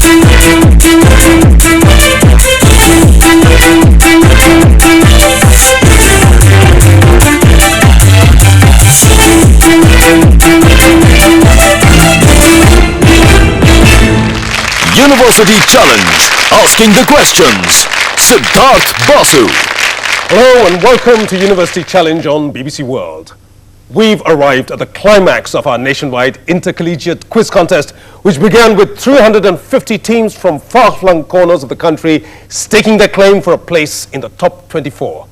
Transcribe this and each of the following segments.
University Challenge, asking the questions. Siddharth Basu. Hello and welcome to University Challenge on BBC World. We've arrived at the climax of our nationwide intercollegiate quiz contest, which began with 350 teams from far-flung corners of the country staking their claim for a place in the top 24.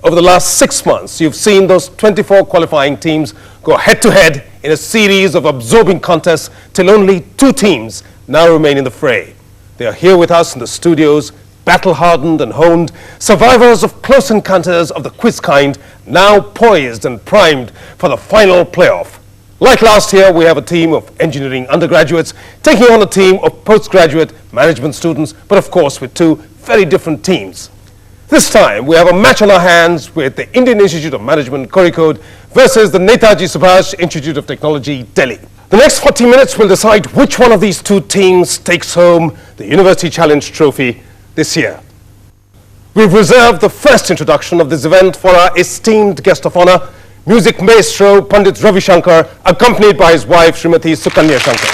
Over the last 6 months, you've seen those 24 qualifying teams go head-to-head in a series of absorbing contests till only 2 teams now remain in the fray. They are here with us in the studios, battle-hardened and honed, survivors of close encounters of the quiz kind, now poised and primed for the final playoff. Like last year, we have a team of engineering undergraduates taking on a team of postgraduate management students, but of course with 2 very different teams. This time, we have a match on our hands with the Indian Institute of Management, Kozhikode, versus the Netaji Subhash Institute of Technology, Delhi. The next 40 minutes will decide which one of these 2 teams takes home the University Challenge Trophy this year. We've reserved the first introduction of this event for our esteemed guest of honor, music maestro Pandit Ravi Shankar, accompanied by his wife Srimati Sukanya Shankar.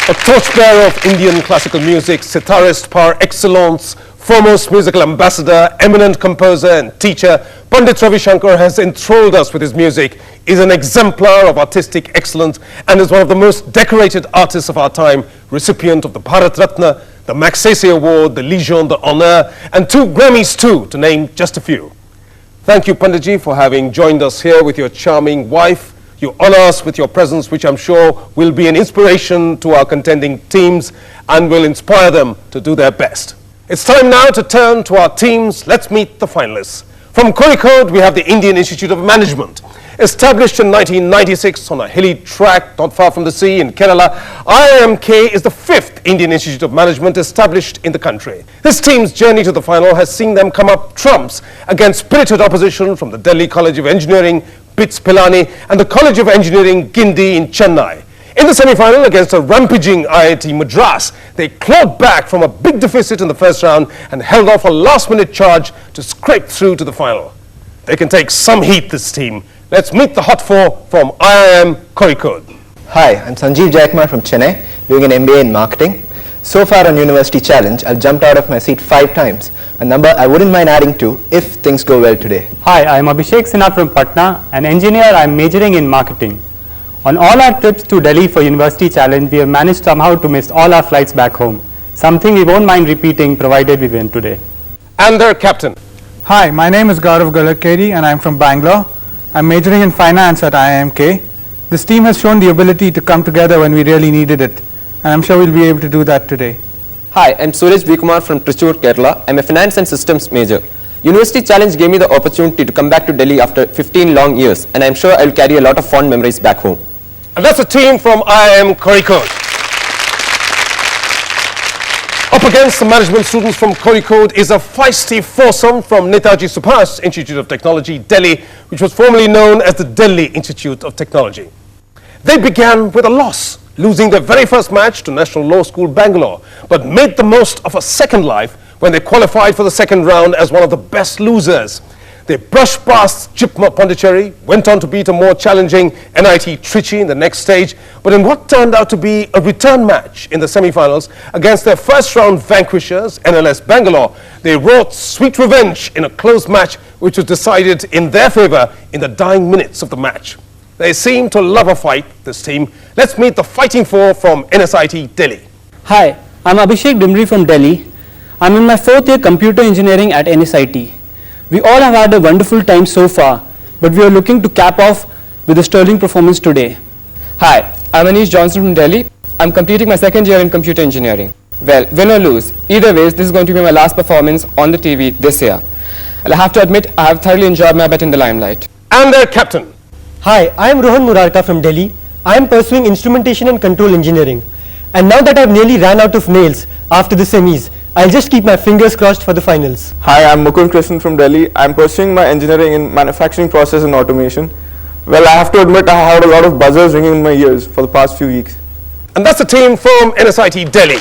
A torchbearer of Indian classical music, sitarist par excellence, foremost musical ambassador, eminent composer and teacher, Pandit Ravi Shankar has enthralled us with his music, is an exemplar of artistic excellence, and is one of the most decorated artists of our time, recipient of the Bharat Ratna, the Magsaysay Award, the Legion d'Honneur, and 2 Grammys too, to name just a few. Thank you, Panditji, for having joined us here with your charming wife. You honor us with your presence, which I'm sure will be an inspiration to our contending teams and will inspire them to do their best. It's time now to turn to our teams. Let's meet the finalists. From Kozhikode, we have the Indian Institute of Management. Established in 1996 on a hilly tract not far from the sea in Kerala, IIMK is the 5th Indian Institute of Management established in the country. This team's journey to the final has seen them come up trumps against spirited opposition from the Delhi College of Engineering, BITS Pilani, and the College of Engineering, Guindy in Chennai. In the semi-final against a rampaging IIT Madras, they clawed back from a big deficit in the first round and held off a last-minute charge to scrape through to the final. They can take some heat, this team. Let's meet the Hot 4 from IIM Kozhikode. Hi, I'm Sanjeev Jayakumar from Chennai, doing an MBA in marketing. So far on University Challenge, I've jumped out of my seat 5 times, a number I wouldn't mind adding to if things go well today. Hi, I'm Abhishek Sinha from Patna, an engineer. I'm majoring in marketing. On all our trips to Delhi for University Challenge, we have managed somehow to miss all our flights back home, something we won't mind repeating provided we win today. And their captain. Hi, my name is Gaurav Galakeri and I'm from Bangalore. I'm majoring in finance at IIMK. This team has shown the ability to come together when we really needed it, and I'm sure we'll be able to do that today. Hi, I'm Suraj Vikumar from Trichur, Kerala. I'm a finance and systems major. University Challenge gave me the opportunity to come back to Delhi after 15 long years, and I'm sure I'll carry a lot of fond memories back home. And that's a team from IIM Kozhikode. Up against the management students from Kozhikode is a feisty foursome from Netaji Subhash Institute of Technology, Delhi, which was formerly known as the Delhi Institute of Technology. They began with a loss, losing their very first match to National Law School, Bangalore, but made the most of a second life when they qualified for the second round as one of the best losers. They brushed past Jipma Pondicherry, went on to beat a more challenging NIT Trichy in the next stage, but in what turned out to be a return match in the semi-finals against their first round vanquishers, NLS Bangalore, they wrought sweet revenge in a close match which was decided in their favor in the dying minutes of the match. They seem to love a fight, this team. Let's meet the Fighting Four from NSIT Delhi. Hi, I'm Abhishek Dimri from Delhi. I'm in my 4th year computer engineering at NSIT. We all have had a wonderful time so far, but we are looking to cap off with a sterling performance today. Hi, I'm Anish Johnson from Delhi. I'm completing my 2nd year in computer engineering. Well, win or lose, either ways, this is going to be my last performance on the TV this year. And I have to admit, I have thoroughly enjoyed my bet in the limelight. And their captain. Hi, I am Rohan Murarka from Delhi. I am pursuing instrumentation and control engineering. And now that I have nearly ran out of nails after the semis, I'll just keep my fingers crossed for the finals. Hi, I'm Mukund Krishnan from Delhi. I'm pursuing my engineering in manufacturing process and automation. Well, I have to admit I had a lot of buzzers ringing in my ears for the past few weeks. And that's the team from NSIT Delhi.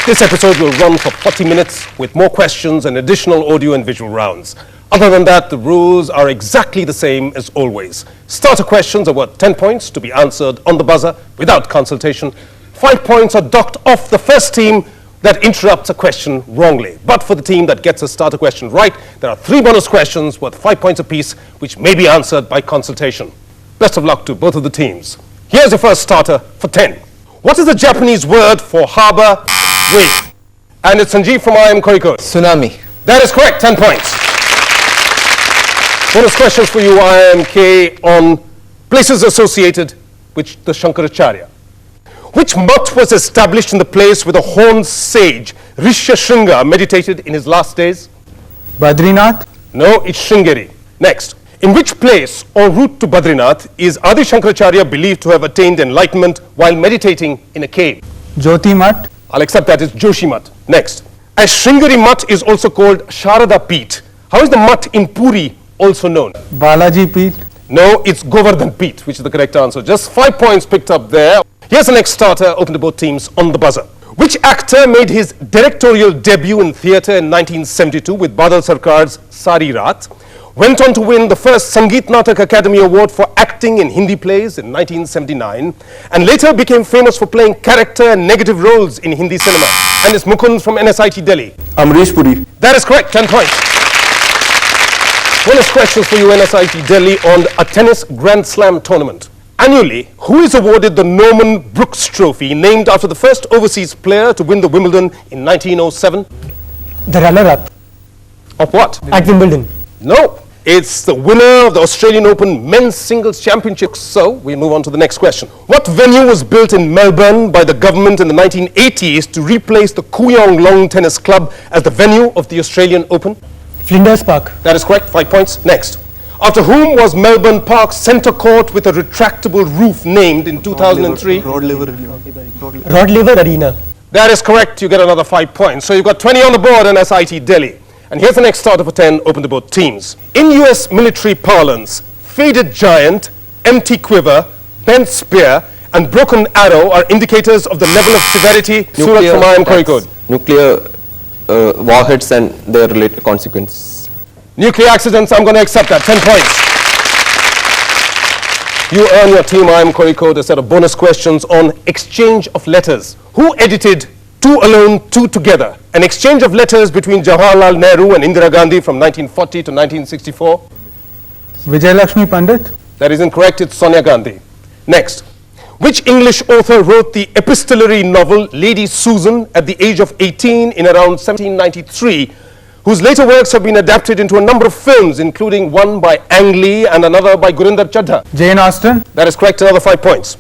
This episode will run for 40 minutes with more questions and additional audio and visual rounds. Other than that, the rules are exactly the same as always. Starter questions are worth 10 points to be answered on the buzzer without consultation. 5 points are docked off the first team that interrupts a question wrongly. But for the team that gets a starter question right, there are 3 bonus questions worth 5 points apiece, which may be answered by consultation. Best of luck to both of the teams. Here's your first starter for 10. What is the Japanese word for harbor wave? And it's Sanjeev from IIMK. Tsunami. That is correct, 10 points. Bonus questions for you, IIMK, on places associated with the Shankaracharya. Which mutt was established in the place where the horned sage Rishyashringa meditated in his last days? Badrinath. No, it's Sringeri. Next. In which place or route to Badrinath is Adi Shankaracharya believed to have attained enlightenment while meditating in a cave? Jyoti Mutt. I'll accept that, it's Joshi Mutt. Next. As Sringeri Mutt is also called Sharada Peeth, how is the mutt in Puri also known? Balaji Peeth. No, it's Govardhan Peeth, which is the correct answer. Just 5 points picked up there. Here's the next starter, open to both teams on the buzzer. Which actor made his directorial debut in theatre in 1972 with Badal Sarkar's Sari Raat, went on to win the first Sangeet Natak Academy Award for acting in Hindi plays in 1979, and later became famous for playing character and negative roles in Hindi cinema? And it's Mukund from NSIT Delhi. Amrish Puri. That is correct, 10 points. Bonus questions for you, NSIT Delhi, on a tennis Grand Slam tournament. Annually, who is awarded the Norman Brooks Trophy, named after the first overseas player to win the Wimbledon in 1907? The runner-up. Of what? At Wimbledon. No, it's the winner of the Australian Open Men's Singles Championship. So, we move on to the next question. What venue was built in Melbourne by the government in the 1980s to replace the Kooyong Long Tennis Club as the venue of the Australian Open? Flinders Park. That is correct, 5 points. Next. After whom was Melbourne Park's centre court with a retractable roof named in 2003? Rod Laver Arena. That is correct, you get another 5 points. So you've got 20 on the board in SIT Delhi. And here's the next starter for 10, open to both teams. In US military parlance, faded giant, empty quiver, bent spear, and broken arrow are indicators of the level of severity. Surat from IIMK code. Nuclear warheads and their related consequences. Nuclear accidents, I'm going to accept that, 10 points. You earn your team IIMK code a set of bonus questions on exchange of letters. Who edited Two Alone, Two Together? An exchange of letters between Jawaharlal Nehru and Indira Gandhi from 1940 to 1964. Vijay Lakshmi Pandit. That is incorrect, it's Sonia Gandhi. Next. Which English author wrote the epistolary novel Lady Susan at the age of 18 in around 1793, whose later works have been adapted into a number of films, including one by Ang Lee and another by Gurinder Chadha? Jane Austen. That is correct, another 5 points.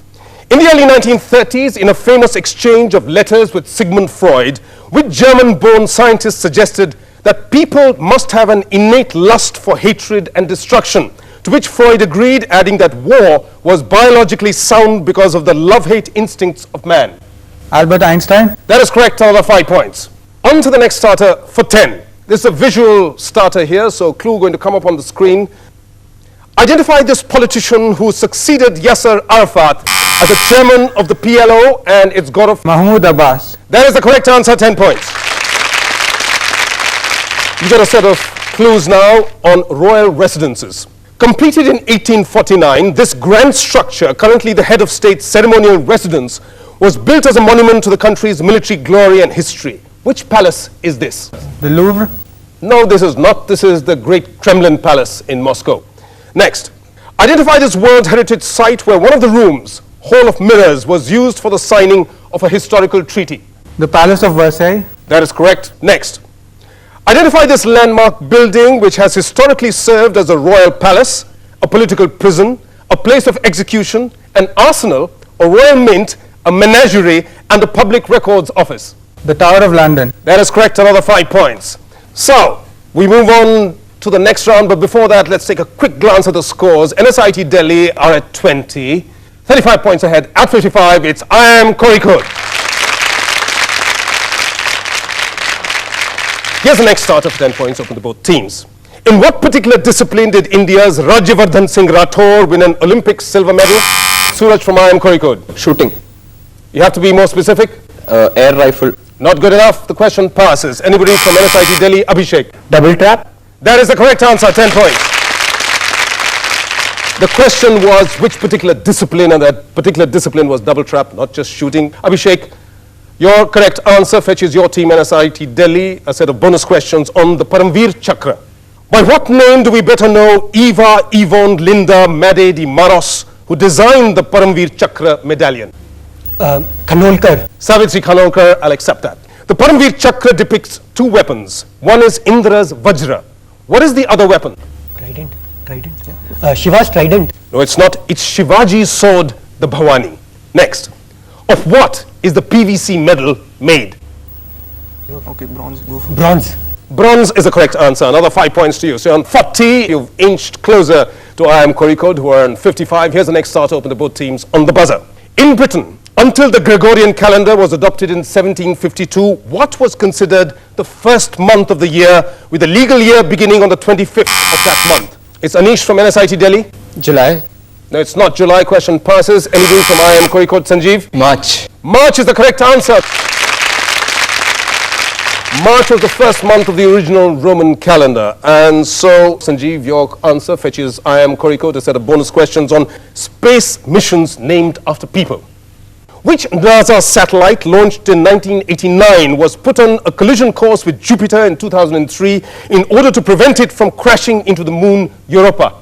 In the early 1930s, in a famous exchange of letters with Sigmund Freud, which German-born scientist suggested that people must have an innate lust for hatred and destruction, to which Freud agreed, adding that war was biologically sound because of the love-hate instincts of man? Albert Einstein. That is correct, another 5 points. On to the next starter for 10. This is a visual starter here, so clue going to come up on the screen. Identify this politician who succeeded Yasser Arafat as the chairman of the PLO, and it's Gaurav Mahmoud Abbas. That is the correct answer, 10 points. You get a set of clues now on royal residences. Completed in 1849, this grand structure, currently the head of state's ceremonial residence, was built as a monument to the country's military glory and history. Which palace is this? The Louvre. No, this is not. This is the Great Kremlin Palace in Moscow. Next. Identify this World Heritage Site where one of the rooms, Hall of Mirrors, was used for the signing of a historical treaty. The Palace of Versailles. That is correct. Next. Identify this landmark building which has historically served as a royal palace, a political prison, a place of execution, an arsenal, a royal mint, a menagerie, and a public records office. The Tower of London. That is correct, another 5 points. So, we move on to the next round, but before that, let's take a quick glance at the scores. NSIT Delhi are at 20, 35 points ahead. At 55, it's IIMK code. Here's the next starter for 10 points, open to both teams. In what particular discipline did India's Rajyavardhan Singh Rathore win an Olympic silver medal? Suraj from IIM Kozhikode. Shooting. You have to be more specific. Air rifle. Not good enough. The question passes. Anybody from NSIT Delhi? Abhishek. Double trap. That is the correct answer. 10 points. The question was which particular discipline, and that particular discipline was double trap, not just shooting. Abhishek, your correct answer fetches your team NSIT Delhi a set of bonus questions on the Paramveer Chakra. By what name do we better know Eva Yvonne Linda Made de Maros, who designed the Paramveer Chakra medallion? Khanolkar. Savitri Khanolkar, I'll accept that. The Paramveer Chakra depicts two weapons. One is Indra's Vajra. What is the other weapon? Trident. Shiva's trident. No, it's not. It's Shivaji's sword, the Bhavani. Next. Of what is the PVC medal made? Okay, bronze. Bronze. Bronze is the correct answer. Another 5 points to you. So on 40, you've inched closer to IIM Kozhikode, who are on 55. Here's the next start open to both teams on the buzzer. In Britain, until the Gregorian calendar was adopted in 1752, what was considered the first month of the year, with the legal year beginning on the 25th of that month? It's Anish from NSIT Delhi. July. No, it's not July. Question passes. Anybody from IIM Kozhikode? Sanjeev? March. March is the correct answer. March was the first month of the original Roman calendar. And so, Sanjeev, your answer fetches IIM Kozhikode a set of bonus questions on space missions named after people. Which NASA satellite launched in 1989 was put on a collision course with Jupiter in 2003 in order to prevent it from crashing into the moon Europa?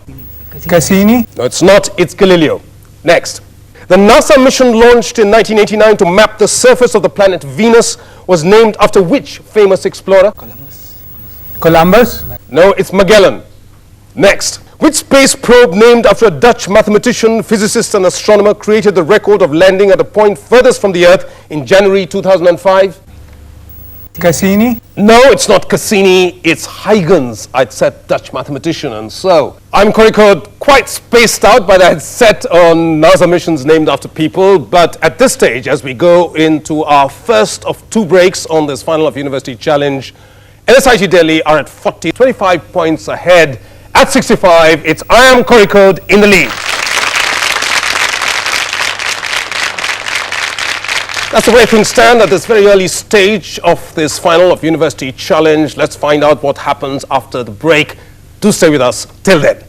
Cassini. No, it's not. It's Galileo. Next. The NASA mission launched in 1989 to map the surface of the planet Venus was named after which famous explorer? Columbus. No, it's Magellan. Next. Which space probe named after a Dutch mathematician, physicist and astronomer created the record of landing at a point furthest from the Earth in January 2005? Cassini. No, it's not Cassini, it's Huygens. I'd said Dutch mathematician, and so I'm Kozhikode quite spaced out, but I'd set on NASA missions named after people. But at this stage, as we go into our first of two breaks on this final of University Challenge, NSIT Delhi are at 40, 25 points ahead. At 65, it's IIM Kozhikode in the lead. That's the way things stand at this very early stage of this final of University Challenge. Let's find out what happens after the break. Do stay with us till then.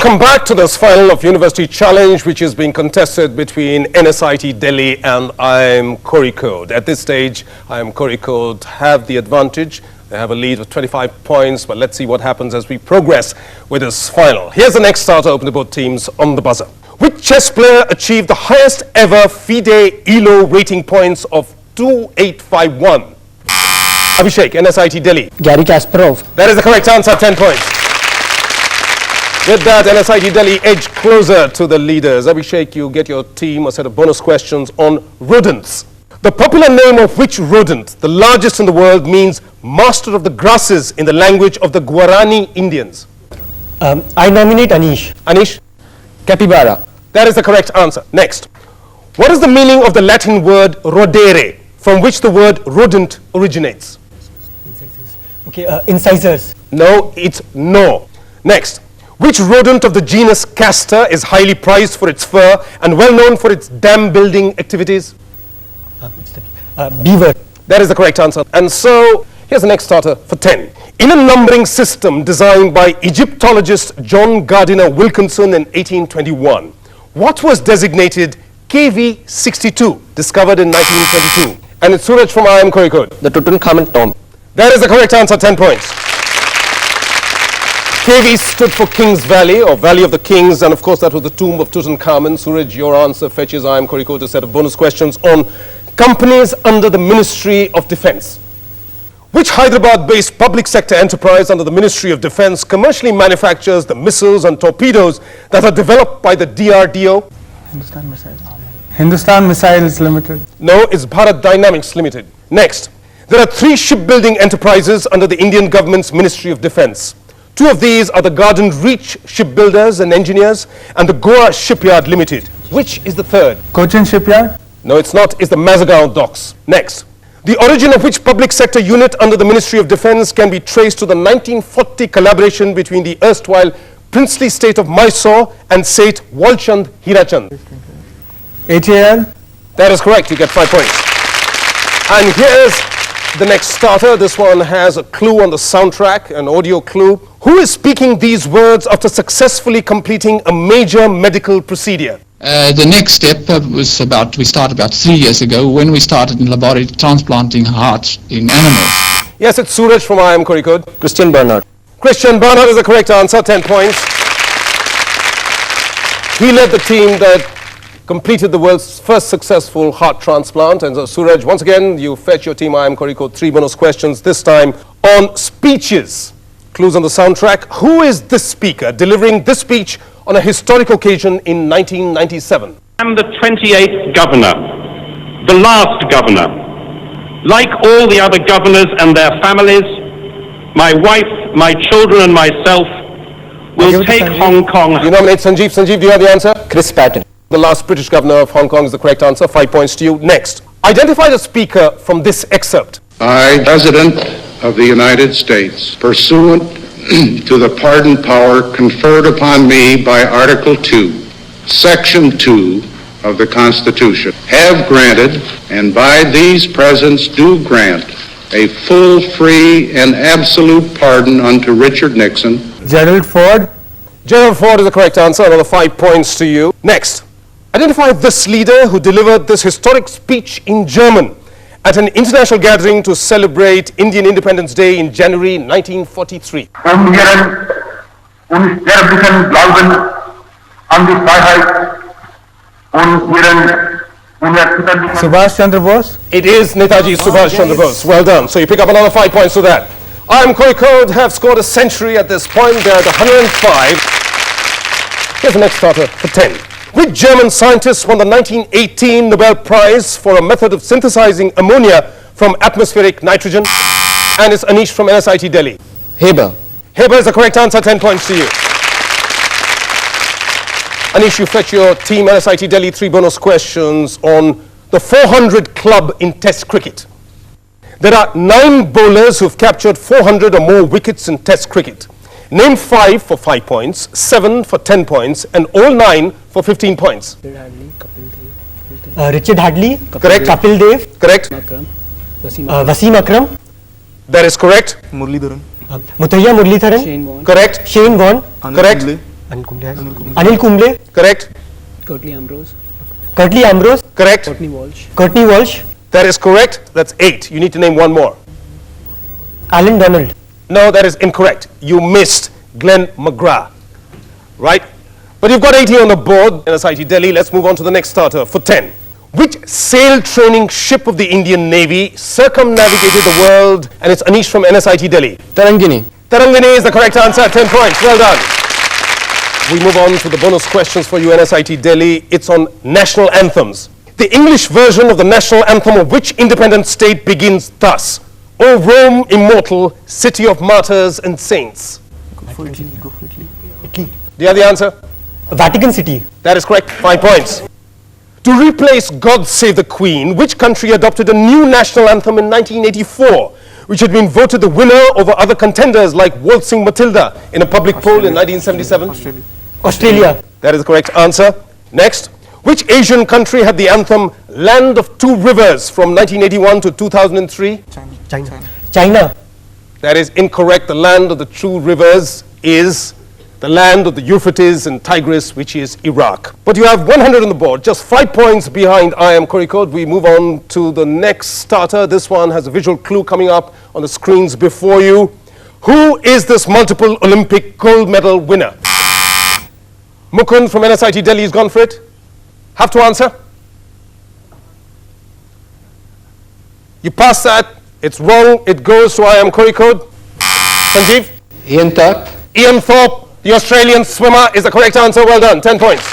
Welcome back to this final of University Challenge, which is being contested between NSIT Delhi and IIM Kozhikode. At this stage, IIM Kozhikode have the advantage. They have a lead of 25 points, but let's see what happens as we progress with this final. Here's the next starter open to both teams on the buzzer. Which chess player achieved the highest ever FIDE ELO rating points of 2851? Abhishek, NSIT Delhi. Garry Kasparov. That is the correct answer, 10 points. With that, NSIT Delhi edge closer to the leaders. Abhishek, you get your team a set of bonus questions on rodents. The popular name of which rodent, the largest in the world, means master of the grasses in the language of the Guarani Indians? I nominate Anish. Anish? Capybara. That is the correct answer. Next. What is the meaning of the Latin word rodere, from which the word rodent originates? Okay, incisors. No, it's no. Next. Which rodent of the genus Castor is highly prized for its fur and well known for its dam building activities? Beaver. That is the correct answer. And so, here's the next starter for 10. In a numbering system designed by Egyptologist John Gardiner Wilkinson in 1821, what was designated KV62, discovered in 1922? And it's Suraj from IIM Kozhikode. The Tutankhamun tomb. That is the correct answer, 10 points. KV stood for King's Valley, or Valley of the Kings, and of course that was the tomb of Tutankhamun. Suraj, your answer fetches IIM Kozhikode a set of bonus questions on companies under the Ministry of Defense. Which Hyderabad-based public sector enterprise under the Ministry of Defense commercially manufactures the missiles and torpedoes that are developed by the DRDO? Hindustan Missiles. Hindustan Missiles Limited. No, it's Bharat Dynamics Limited. Next, there are 3 shipbuilding enterprises under the Indian government's Ministry of Defense. 2 of these are the Garden Reach Shipbuilders and Engineers and the Goa Shipyard Limited. Which is the third? Cochin Shipyard. No, it's not. It's the Mazagaon Docks. Next. The origin of which public sector unit under the Ministry of Defense can be traced to the 1940 collaboration between the erstwhile princely state of Mysore and Seth Walchand Hirachand? HAL. That is correct. You get 5 points. And here's the next starter. This one has a clue on the soundtrack, an audio clue. Who is speaking these words after successfully completing a major medical procedure? The next step we started about 3 years ago when we started in laboratory transplanting hearts in animals. Yes, it's Suraj from IIM Kozhikode. Christian Bernard. Christian Bernard is the correct answer, 10 points. He led the team that completed the world's first successful heart transplant. And so, Suraj, once again, you fetch your team IIM Kozhikode 3 bonus questions, this time on speeches. Clues on the soundtrack. Who is this speaker delivering this speech on a historic occasion in 1997? I'm the 28th governor, the last governor. Like all the other governors and their families, my wife, my children and myself will take Hong Kong. You nominate Sanjeev. Sanjeev, do you have the answer? Chris Patton. The last British governor of Hong Kong is the correct answer. 5 points to you. Next. Identify the speaker from this excerpt. I, President of the United States, pursuant to the pardon power conferred upon me by Article 2, Section 2 of the Constitution, have granted, and by these presents do grant, a full, free, and absolute pardon unto Richard Nixon. Gerald Ford. Gerald Ford is the correct answer. Another 5 points to you. Next. Identify this leader who delivered this historic speech in German at an international gathering to celebrate Indian Independence Day in January 1943. Subhash Chandra Bose. It is Netaji Subhash Chandra Bose. Well done. So you pick up another 5 points to that. IIM Kozhikode have scored a century at this point. They're at 105. Here's the next starter for 10. Which German scientist won the 1918 Nobel Prize for a method of synthesizing ammonia from atmospheric nitrogen? And it's Anish from NSIT Delhi. Haber. Haber is the correct answer, 10 points to you. Anish, you fetch your team NSIT Delhi 3 bonus questions on the 400 club in Test cricket. There are 9 bowlers who've captured 400 or more wickets in Test cricket. Name 5 for 5 points, 7 for 10 points, and all 9 for 15 points. Richard Hadley. Correct. Kapil Dev. Correct. Wasim Akram. That is correct. Muralidharan. Muthaiya Muralidharan. Correct. Shane Warne. Correct. Anil Kumble. Correct. Curtly Ambrose. Curtly Ambrose. Correct. Courtney Walsh. Courtney Walsh. That is correct. That's 8. You need to name one more. Alan Donald. No, that is incorrect. You missed Glenn McGrath. Right? But you've got 80 on the board, NSIT Delhi. Let's move on to the next starter for 10. Which sail training ship of the Indian Navy circumnavigated the world? And it's Anish from NSIT Delhi. Tarangini. Tarangini is the correct answer. 10 points. Well done. We move on to the bonus questions for you, NSIT Delhi. It's on national anthems. The English version of the national anthem of which independent state begins thus? O Rome, immortal, city of martyrs and saints. Go for Italy. Do you have the answer? Vatican City. That is correct. 5 points. To replace God Save the Queen, which country adopted a new national anthem in 1984, which had been voted the winner over other contenders like Waltzing Matilda in a public poll in 1977? Australia. That is the correct answer. Next. Which Asian country had the anthem Land of Two Rivers from 1981 to 2003? China. That is incorrect. The land of the two rivers is the land of the Euphrates and Tigris, which is Iraq. But you have 100 on the board, just 5 points behind IIM Kozhikode. We move on to the next starter. This one has a visual clue coming up on the screens before you. Who is this multiple Olympic gold medal winner? Mukund from NSIT Delhi has gone for it. Have to answer? You pass that. It's wrong. It goes to IIM Kozhikode. Sanjeev? Ian Thorpe. Ian Thorpe. The Australian swimmer is the correct answer. Well done. 10 points.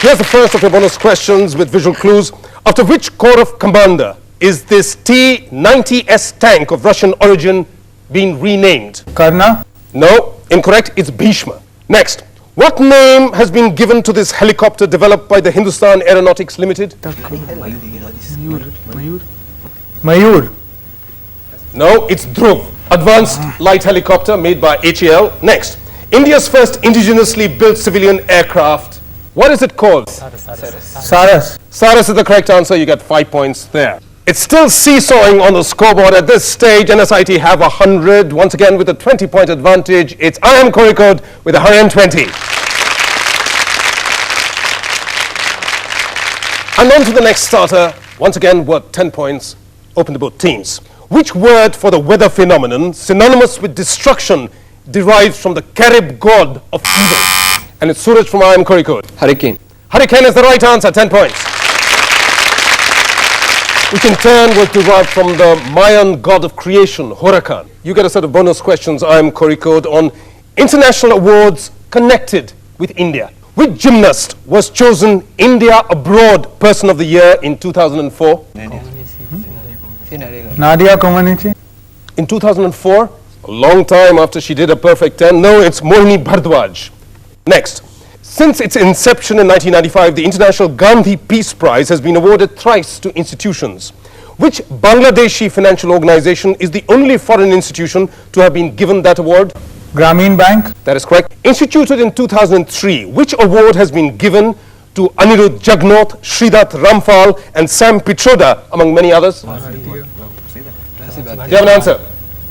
Here's the first of your bonus questions with visual clues. After which corps of commander is this T-90S tank of Russian origin being renamed? Karna. No, incorrect. It's Bhishma. Next. What name has been given to this helicopter developed by the Hindustan Aeronautics Limited? Mayur. No, it's Dhruv. Advanced light helicopter made by HAL. Next. India's first indigenously built civilian aircraft. What is it called? Saras. Saras is the correct answer. You get 5 points there. It's still seesawing on the scoreboard at this stage. NSIT have 100. Once again with a 20-point advantage. It's IIM Kozhikode with 120. And on to the next starter. Once again worth 10 points. Open to both teams. Which word for the weather phenomenon, synonymous with destruction, derives from the Carib god of evil? And it's Suraj from IIM Kozhikode. Hurricane. Hurricane is the right answer. 10 points. Which in turn was derived from the Mayan god of creation, Huracan. You get a set of bonus questions, IIM Kozhikode, on international awards connected with India. Which gymnast was chosen India Abroad Person of the Year in 2004? Nadia Comaneci. In 2004, a long time after she did a perfect 10. No, it's Mohini Bhardwaj. Next. Since its inception in 1995, the International Gandhi Peace Prize has been awarded thrice to institutions. Which Bangladeshi financial organization is the only foreign institution to have been given that award? Grameen Bank. That is correct. Instituted in 2003, which award has been given to Anirudh Jagnoth, Sridath Ramphal and Sam Pitroda, among many others? Do you have an answer?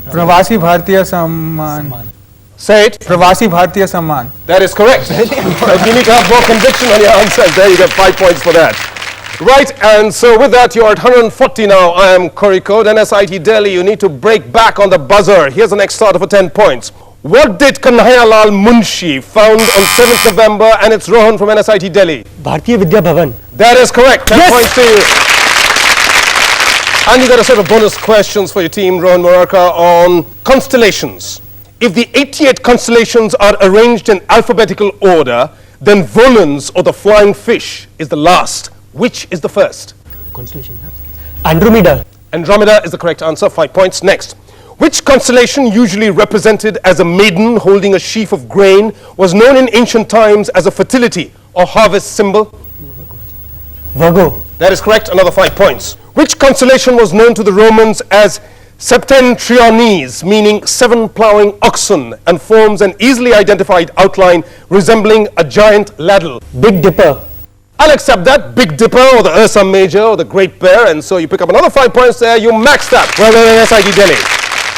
Pravasi Bhartiya Samman. Say it. Pravasi Bhartiya Samman. That is correct. But you need to have more conviction on your answers. There you get 5 points for that. Right, and so with that, you're at 140 now. IIM Kozhikode, NSIT Delhi. You need to break back on the buzzer. Here's the next starter for 10 points. What did Kanhaiya Munshi found on 7th November? And it's Rohan from NSIT Delhi. Bharatiya Vidya Bhavan. That is correct. 10 points to you. And you got a set of bonus questions for your team, Rohan Morarka, on constellations. If the 88 constellations are arranged in alphabetical order, then Volans, or the flying fish, is the last. Which is the first? Constellation. Andromeda. Andromeda is the correct answer. 5 points. Next. Which constellation, usually represented as a maiden holding a sheaf of grain, was known in ancient times as a fertility or harvest symbol? Virgo. That is correct. Another 5 points. Which constellation was known to the Romans as Septentriones, meaning 7 plowing oxen, and forms an easily identified outline resembling a giant ladle? Big Dipper. I'll accept that. Big Dipper, or the Ursa Major, or the Great Bear, and so you pick up another 5 points there. You maxed that. Well done, NSIT Delhi.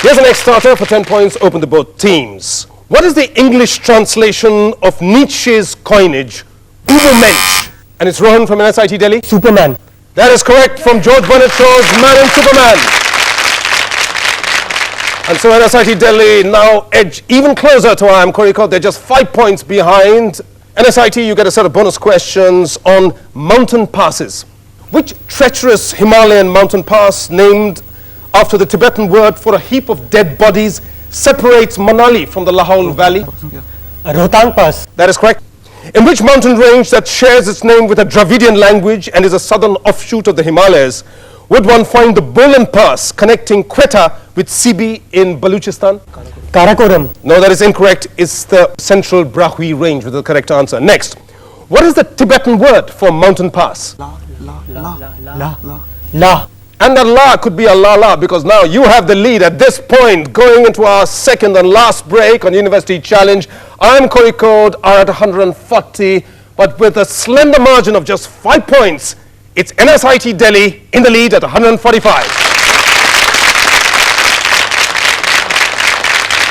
Here's the next starter for 10 points, open to both teams. What is the English translation of Nietzsche's coinage, Ubermensch? And it's Rohan from NSIT Delhi. Superman. That is correct, from George Bernard Shaw's Man and Superman. And so NSIT Delhi now edge even closer to IIM Kozhikode. They're just 5 points behind. NSIT, you get a set of bonus questions on mountain passes. Which treacherous Himalayan mountain pass, named after the Tibetan word for a heap of dead bodies, separates Manali from the Lahaul Valley? Rohtang Pass. That is correct. In which mountain range that shares its name with a Dravidian language and is a southern offshoot of the Himalayas would one find the Bolan Pass connecting Quetta with Sibi in Baluchistan? Karakoram. No, that is incorrect. It's the central Brahui range with the correct answer. Next, what is the Tibetan word for mountain pass? La. And the la could be a la because now you have the lead at this point. Going into our second and last break on University Challenge, IIM Kozhikode are at 140, but with a slender margin of just 5 points, it's NSIT Delhi in the lead at 145.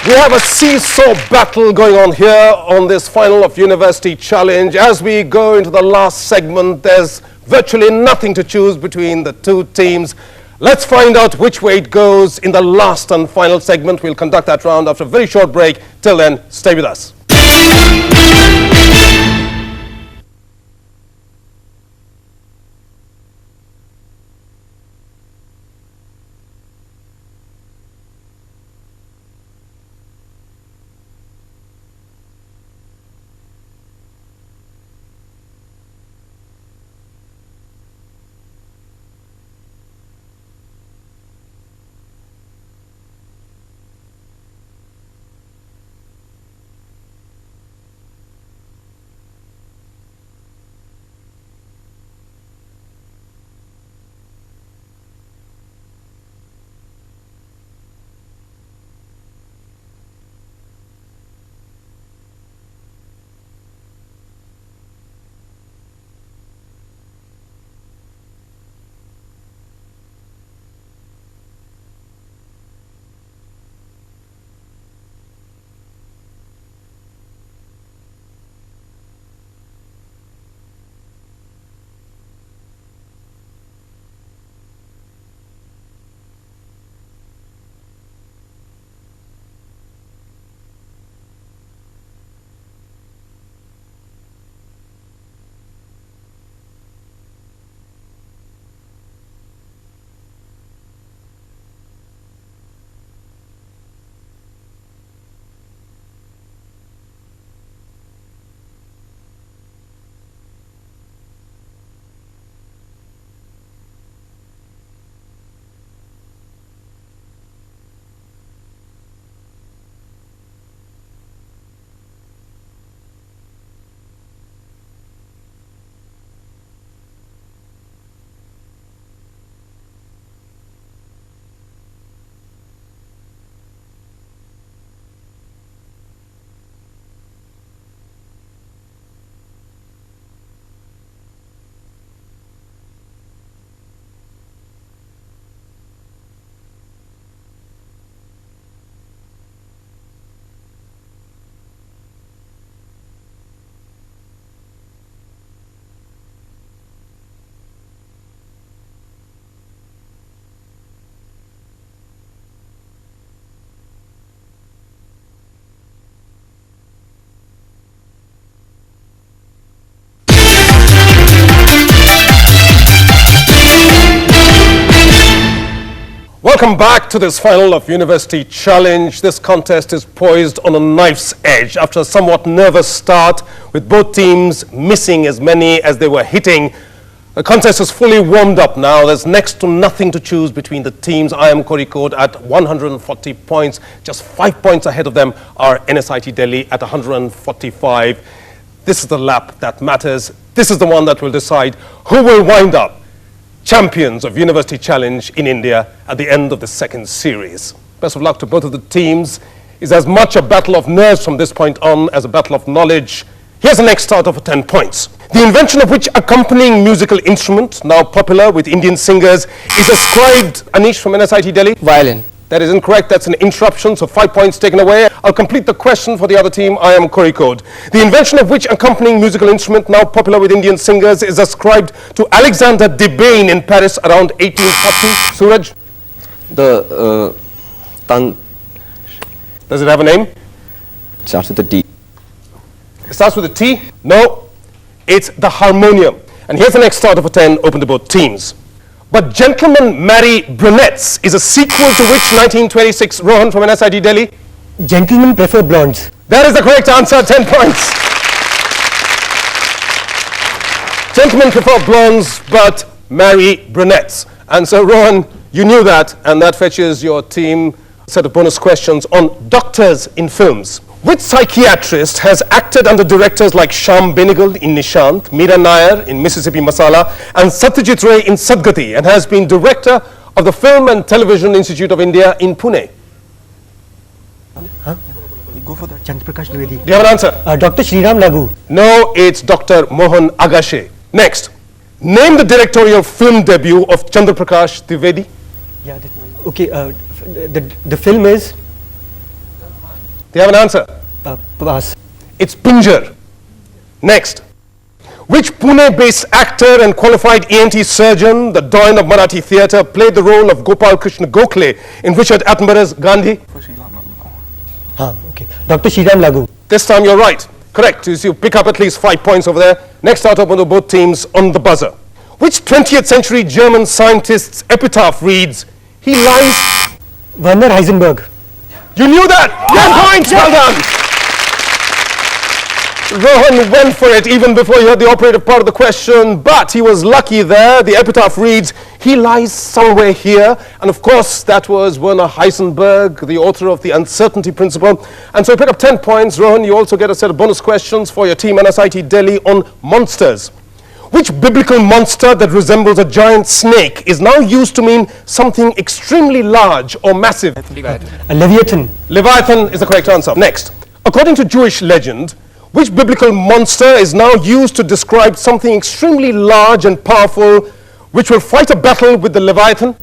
We have a seesaw battle going on here on this final of University Challenge. As we go into the last segment, there's virtually nothing to choose between the two teams. Let's find out which way it goes in the last and final segment. We'll conduct that round after a very short break. Till then, stay with us. Welcome back to this final of University Challenge. This contest is poised on a knife's edge after a somewhat nervous start with both teams missing as many as they were hitting. The contest is fully warmed up now. There's next to nothing to choose between the teams. IIM Kozhikode at 140 points. Just 5 points ahead of them are NSIT Delhi at 145. This is the lap that matters. This is the one that will decide who will wind up champions of University Challenge in India at the end of the second series. Best of luck to both of the teams. It's as much a battle of nerves from this point on as a battle of knowledge. Here's the next starter for 10 points. The invention of which accompanying musical instrument, now popular with Indian singers, is ascribed, Anish from NSIT Delhi? Violin. That is incorrect. That's an interruption, so 5 points taken away. I'll complete the question for the other team. I am Kozhikode. The invention of which accompanying musical instrument, now popular with Indian singers, is ascribed to Alexander Debain in Paris around 1840? Suraj? The Does it have a name? starts with a T. It starts with a T? No, it's the harmonium. And here's the next starter for 10, open to both teams. But Gentlemen Marry Brunettes is a sequel to which 1926? Rohan from NSIT Delhi? Gentlemen Prefer Blondes. That is the correct answer, 10 points. Gentlemen prefer blondes but marry brunettes. And so Rohan, you knew that, and that fetches your team a set of bonus questions on doctors in films. Which psychiatrist has acted under directors like Shyam Benegal in Nishant, Meera Nair in Mississippi Masala, and Satyajit Ray in Sadgati, and has been director of the Film and Television Institute of India in Pune? Go for that. Chandraprakash Dwivedi. Do you have an answer? Dr. Sriram Lagu. No, it's Dr. Mohan Agashe. Next, name the directorial film debut of Chandraprakash Dwivedi. Yeah. Okay. The film is. Do you have an answer? Pass. It's Pinjar. Next, which Pune-based actor and qualified ENT surgeon, the Doyen of Marathi theatre, played the role of Gopal Krishna Gokhale in Richard Attenborough's Gandhi? Okay. Dr. Sriram Lagu. This time you're right. Correct. You pick up at least 5 points over there. Next start up on both teams on the buzzer. Which 20th century German scientist's epitaph reads, "He lies..." Werner Heisenberg. You knew that! 10 points! Well done! Rohan went for it even before you heard the operative part of the question, but he was lucky there. The epitaph reads, "He lies somewhere here." And of course, that was Werner Heisenberg, the author of the uncertainty principle. And so you pick up 10 points. Rohan, you also get a set of bonus questions for your team NSIT Delhi on monsters. Which biblical monster that resembles a giant snake is now used to mean something extremely large or massive? A Leviathan. Leviathan is the correct answer. Next, according to Jewish legend, which biblical monster is now used to describe something extremely large and powerful which will fight a battle with the Leviathan?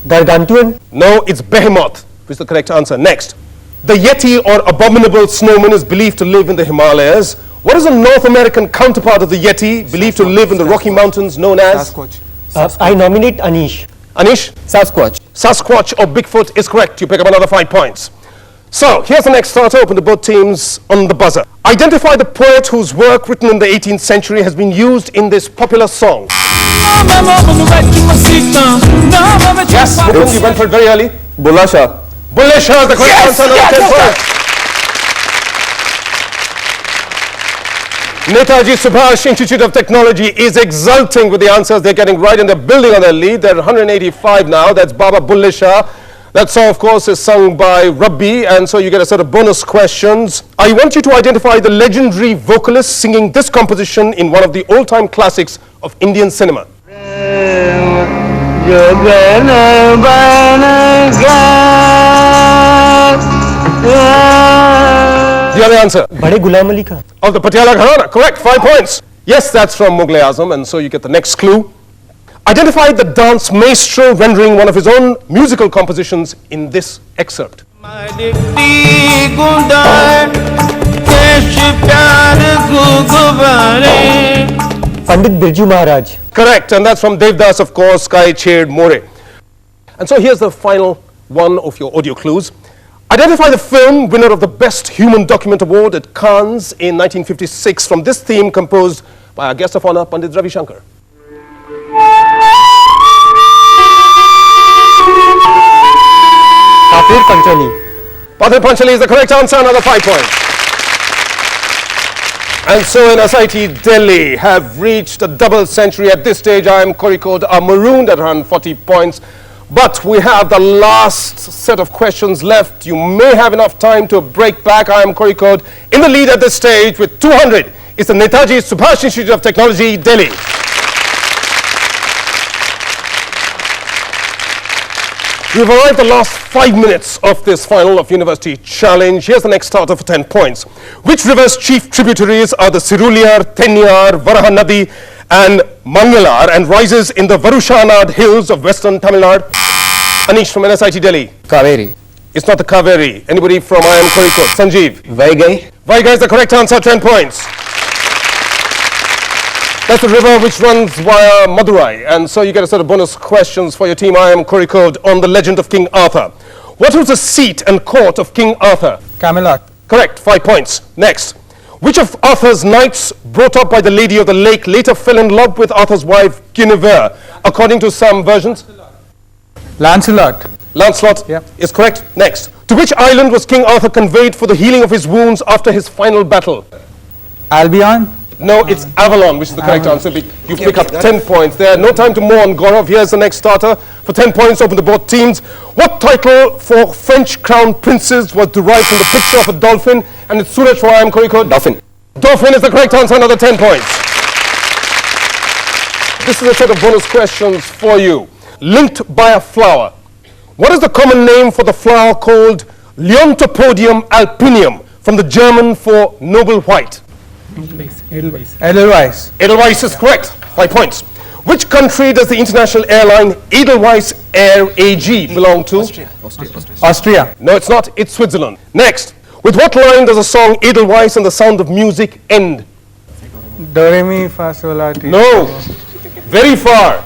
Gargantuan? No, it's Behemoth, which is the correct answer. Next, the Yeti or abominable snowman is believed to live in the Himalayas. What is the North American counterpart of the Yeti, believed to live in the Rocky Mountains, known as? Sasquatch. I nominate Anish. Anish? Sasquatch. Sasquatch or Bigfoot is correct. You pick up another 5 points. So, here's the next starter, open to both teams on the buzzer. Identify the poet whose work written in the 18th century has been used in this popular song. Yes, you went for it very early. Bulla Shah. Bulle Shah is the correct answer. Yes. Netaji Subhash Institute of Technology is exulting with the answers they're getting right, and they're building on their lead. They're 185 now. That's Baba Bulle Shah. That song, of course, is sung by Rabbi, and so you get a set of bonus questions. I want you to identify the legendary vocalist singing this composition in one of the all-time classics of Indian cinema. The other answer? Bade Ghulam Ali Khan. Of the Patiala Gharana. Correct, 5 points. Yes, that's from Mughal Azam, and so you get the next clue. Identify the dance maestro rendering one of his own musical compositions in this excerpt. Pandit Birju Maharaj. Correct, and that's from Devdas, of course, Kai Ched More. And so here's the final one of your audio clues. Identify the film winner of the Best Human Document Award at Cannes in 1956 from this theme composed by our guest of honor, Pandit Ravi Shankar. Pathir Panchali. Pathir Panchali is the correct answer, another 5 points. And so NSIT Delhi have reached a double century. At this stage, I am Kozhikode are marooned at around 40 points. But we have the last set of questions left. You may have enough time to break back. I am Kozhikode in the lead at this stage with 200. It's the Netaji Subhash Institute of Technology, Delhi. We've arrived at the last 5 minutes of this final of University Challenge. Here's the next starter for 10 points. Which river's chief tributaries are the Siruliyar, Teniyar, Varaha Nadi, and Mangalar, and rises in the Varushanad hills of western Tamil Nadu? Anish from NSIT Delhi. Kaveri. It's not the Kaveri. Anybody from IIM Kozhikode? Sanjeev. Vaigai. Vaigai is the correct answer, 10 points. That's the river which runs via Madurai. And so you get a set of bonus questions for your team IIM Kozhikode on the legend of King Arthur. What was the seat and court of King Arthur? Camelot. Correct, 5 points. Next. Which of Arthur's knights brought up by the Lady of the Lake later fell in love with Arthur's wife Guinevere, according to some versions? Lancelot. Lancelot is correct. Next. To which island was King Arthur conveyed for the healing of his wounds after his final battle? Albion. No, it's Avalon, which is the correct answer. You pick up 10 points there. No time to mourn, Gaurav. Here's the next starter. For 10 points, open to both teams. What title for French crown princes was derived from the picture of a dolphin? And it's Suraj from IIM Kozhikode. Dolphin. Dolphin is the correct answer, another 10 points. This is a set of bonus questions for you. Linked by a flower. What is the common name for the flower called Leontopodium alpinium, from the German for noble white? Edelweiss. Edelweiss is correct. 5 points. Which country does the international airline Edelweiss Air AG belong to? Austria. No, it's not. It's Switzerland. Next. With what line does the song Edelweiss and the Sound of Music end? Do, re, mi, fa, sol, la, ti. No. Very far.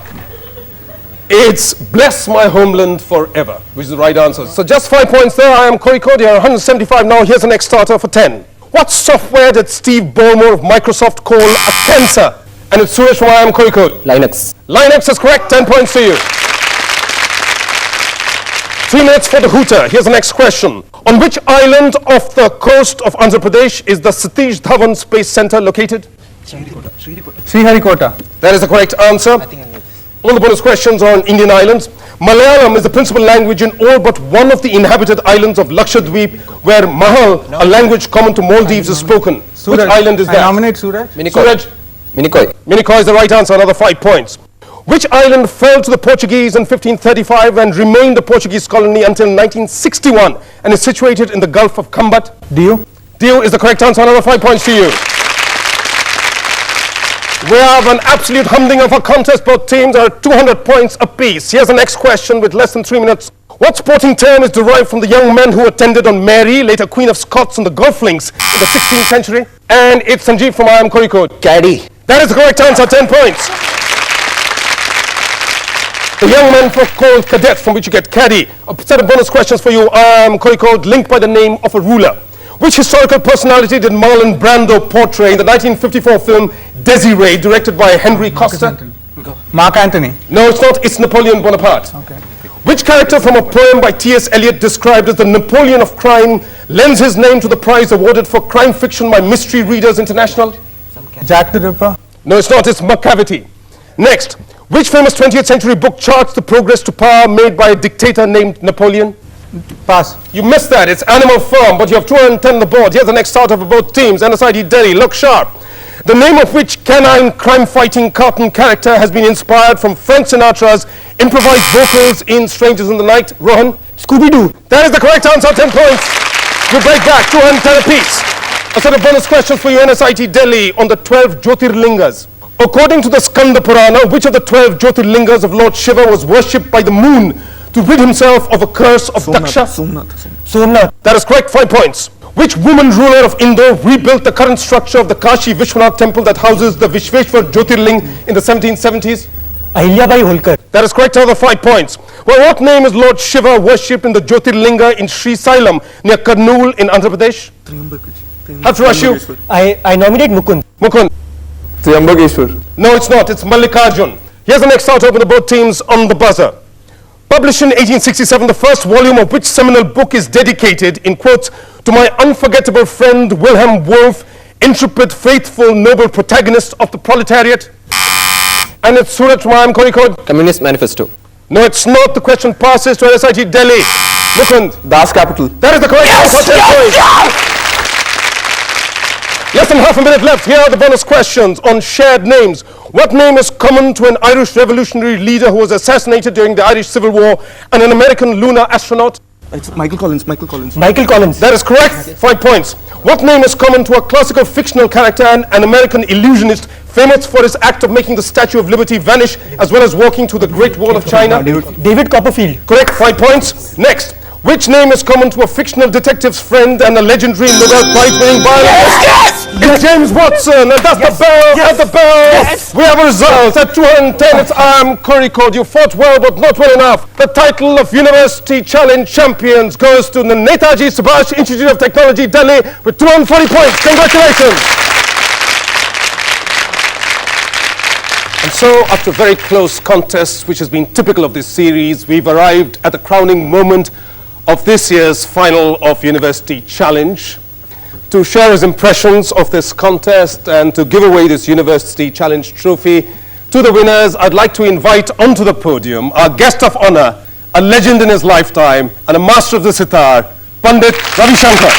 It's Bless My Homeland Forever, which is the right answer. So just 5 points there. IIM Kozhikode. You're 175 now. Here's the next starter for 10. What software did Steve Ballmer of Microsoft call a cancer? And it's Suraj from IIM Kozhikode. Linux. Linux is correct. 10 points to you. 3 minutes for the hooter. Here's the next question. On which island off the coast of Andhra Pradesh is the Satish Dhawan Space Center located? Sriharikota. That is the correct answer. All the bonus questions are on Indian islands. Malayalam is the principal language in all but one of the inhabited islands of Lakshadweep, where Mahal, a language common to Maldives, is spoken. Suraj. Which island is that? I nominate Suraj. Suraj. Minicoy. Minicoy is the right answer, another 5 points. Which island fell to the Portuguese in 1535 and remained a Portuguese colony until 1961 and is situated in the Gulf of Kambat? Diu. Diu is the correct answer, another 5 points to you. We have an absolute humding of a contest. Both teams are 200 points apiece. Here's the next question with less than 3 minutes. What sporting term is derived from the young men who attended on Mary, later Queen of Scots, on the golf links in the 16th century? And it's Sanjeev from IIM Kozhikode. Caddy. That is the correct answer, 10 points. The young men called cadets, from which you get caddy. A set of bonus questions for you. IIM Kozhikode, linked by the name of a ruler. Which historical personality did Marlon Brando portray in the 1954 film Desiree, directed by Henry Costa? Mark Antony. No, it's not. It's Napoleon Bonaparte. Okay. Which character from a poem by T.S. Eliot described as the Napoleon of crime lends his name to the prize awarded for crime fiction by Mystery Readers International? Jack the Ripper. No, it's not. It's McCavity. Next. Which famous 20th century book charts the progress to power made by a dictator named Napoleon? Pass. You missed that. It's Animal Farm, but you have 210 on the board. Here's the next starter for both teams. NSIT Delhi, look sharp. The name of which canine crime-fighting cartoon character has been inspired from Frank Sinatra's improvised vocals in Strangers in the Night? Rohan? Scooby-Doo. That is the correct answer, 10 points. You break back, 210 apiece. A set of bonus questions for you, NSIT Delhi, on the 12 Jyotirlingas. According to the Skanda Purana, which of the 12 Jyotirlingas of Lord Shiva was worshipped by the moon to rid himself of a curse of Daksha? Somnath. That is correct, 5 points. Which woman ruler of Indore rebuilt the current structure of the Kashi Vishwanath temple that houses the Vishveshwar Jyotirling in the 1770s? Ahilyabai Holkar. That is correct, another 5 points. Well, what name is Lord Shiva worshipped in the Jyotirlinga in Sri Sailam near Kurnool in Andhra Pradesh? Have to rush you. I nominate Mukund. Mukund. Triambakeshwar. No, it's not. It's Mallikarjun. Here's the next start open to both teams on the buzzer. Published in 1867, the first volume of which seminal book is dedicated, in quotes, to my unforgettable friend Wilhelm Wolff, intrepid, faithful, noble protagonist of the proletariat? And it's Surat from IIM Kozhikode. Communist Manifesto. No, it's not. The question passes to NSIT Delhi. Mukund. Das Capital. That is the correct answer. Less than half a minute left. Here are the bonus questions on shared names. What name is common to an Irish revolutionary leader who was assassinated during the Irish Civil War and an American lunar astronaut? It's Michael Collins. Michael Collins. Michael Collins. That is correct. 5 points. What name is common to a classical fictional character and an American illusionist famous for his act of making the Statue of Liberty vanish, as well as walking to the Great Wall of China? David Copperfield. Correct, 5 points. Next, which name is common to a fictional detective's friend and a legendary Nobel Prize-winning biologist? Yes! It's James Watson, and that's the bell at the bell. Yes. We have a result at 210. It's Curry Code. You fought well, but not well enough. The title of University Challenge Champions goes to the Netaji Subhash Institute of Technology, Delhi, with 240 points. Congratulations. And so, after a very close contest, which has been typical of this series, we've arrived at the crowning moment of this year's final of University Challenge. To share his impressions of this contest and to give away this University Challenge trophy to the winners, I'd like to invite onto the podium our guest of honor, a legend in his lifetime and a master of the sitar, Pandit Ravi Shankar.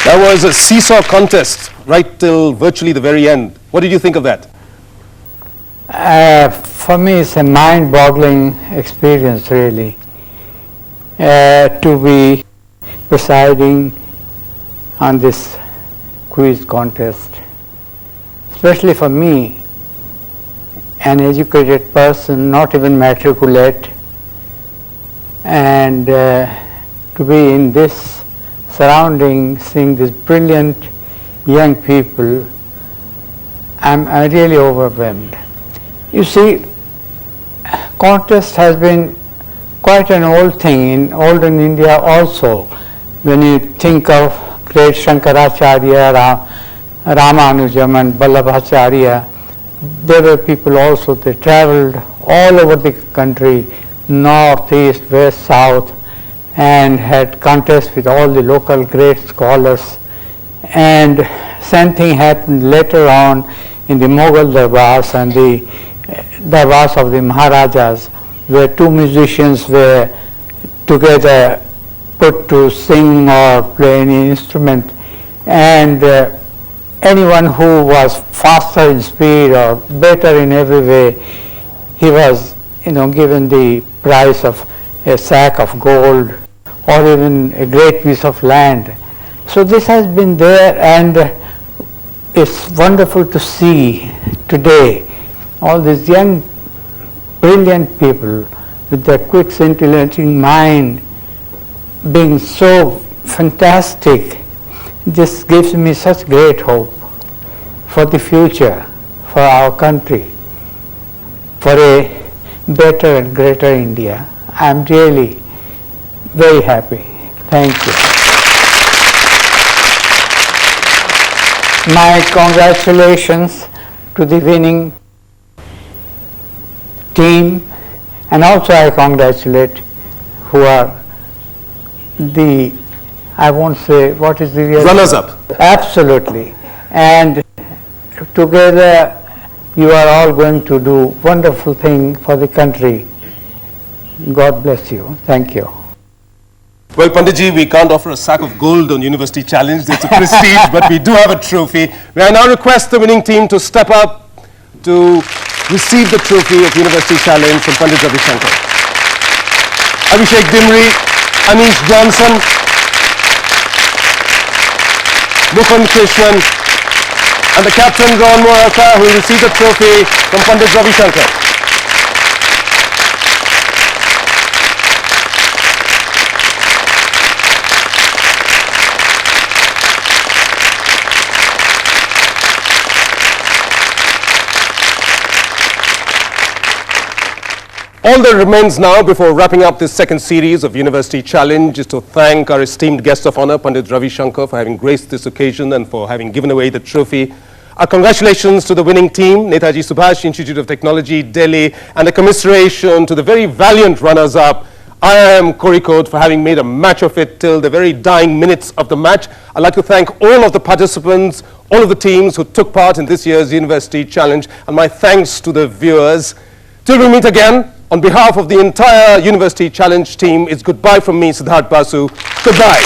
That was a seesaw contest right till virtually the very end. What did you think of that? For me, it's a mind-boggling experience, really, to be presiding on this quiz contest. Especially for me, an educated person, not even matriculate, and to be in this surrounding, seeing these brilliant young people, I'm really overwhelmed. You see, contest has been quite an old thing in olden India also. When you think of great Shankaracharya, Ramanujam and Vallabhacharya, there were people also, they traveled all over the country, north, east, west, south, and had contests with all the local great scholars. And same thing happened later on in the Mughal darbars and the darbars of the Maharajas, where two musicians were together put to sing or play any instrument, and anyone who was faster in speed or better in every way, he was given the prize of a sack of gold or even a great piece of land. So this has been there, and it's wonderful to see today all these young, brilliant people with their quick, scintillating mind being so fantastic. This gives me such great hope for the future, for our country, for a better and greater India. I'm really very happy. Thank you. My congratulations to the winning team, and also I congratulate who are the, I won't say, what is the real? Runners-up. Absolutely. And together you are all going to do wonderful thing for the country. God bless you. Thank you. Well, Panditji, we can't offer a sack of gold on University Challenge. It's a prestige, but we do have a trophy. May I now request the winning team to step up to receive the trophy of University Challenge from Pandit Ravi Shankar. Abhishek Dimri, Anish Johnson, Mukund Krishnan, and the captain, Ron Morata, who will receive the trophy from Pandit Ravi Shankar. All that remains now before wrapping up this second series of University Challenge is to thank our esteemed guest of honor, Pandit Ravi Shankar, for having graced this occasion and for having given away the trophy. Our congratulations to the winning team, Netaji Subhash Institute of Technology, Delhi, and a commiseration to the very valiant runners-up, IIM Kozhikode, for having made a match of it till the very dying minutes of the match. I'd like to thank all of the participants, all of the teams who took part in this year's University Challenge, and my thanks to the viewers. Till we meet again, on behalf of the entire University Challenge team, it's goodbye from me, Siddharth Basu. Goodbye.